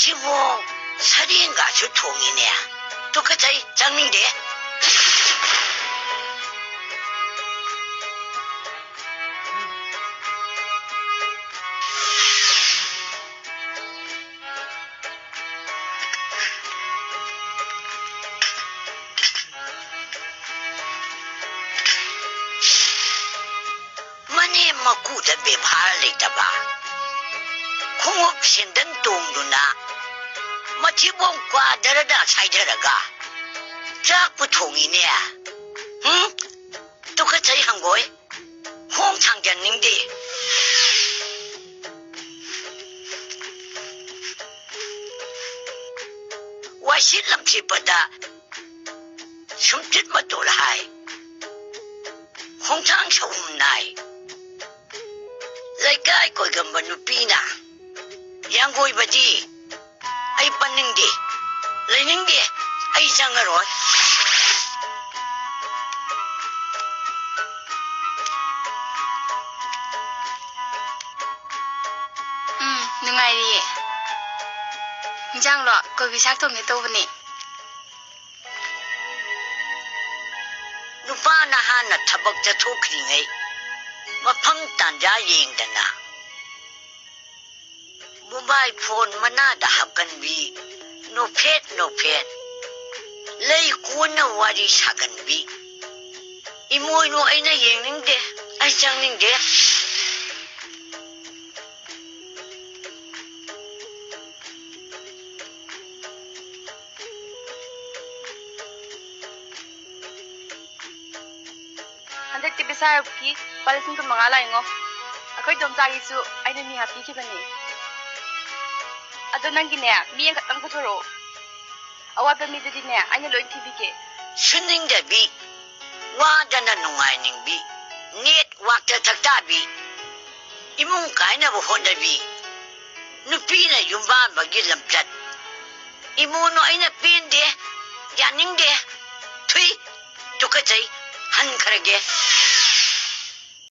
마치고 살인가 주통이네. 똑같이 장민대. 만이 먹고도 배발리다봐. 공업신던 동루나 마치봉 과들어다 사이들어가 자꾸 통이네. 응? 똑같이 한 거에 홍창장님디 와실람치보다 숨짓 못돌하이 홍창서움나이 레가이 거이건뭐 누피나 양고이바지 아이 빠능디 레능디 아이 장어로 누가이리 인장로 거기 삭통이 또보니 누파나 하나 타박자 토크링이 마팜 단자 예행다나 모바일 폰 만나다 합간비 노펫 레이 고나 와리 사간비 이모이노 아이나 예행는데 아이 장는데 한덕지 비사엽기 빨리승도 망할라잉어 아거이 dom자기수 아이나 미 하피키바니 아도 난기네 미엔 같은 부터로 아와도 미드디네 아니 로이 피비게 순닝다비 와다나 농아이닝비 넷 왁자 작다비 이몽 가이나부 혼다비 누피나 윤바바기 lamcat 이모노 아이나 빈데 야닝데 트이 똑같이 한 가락에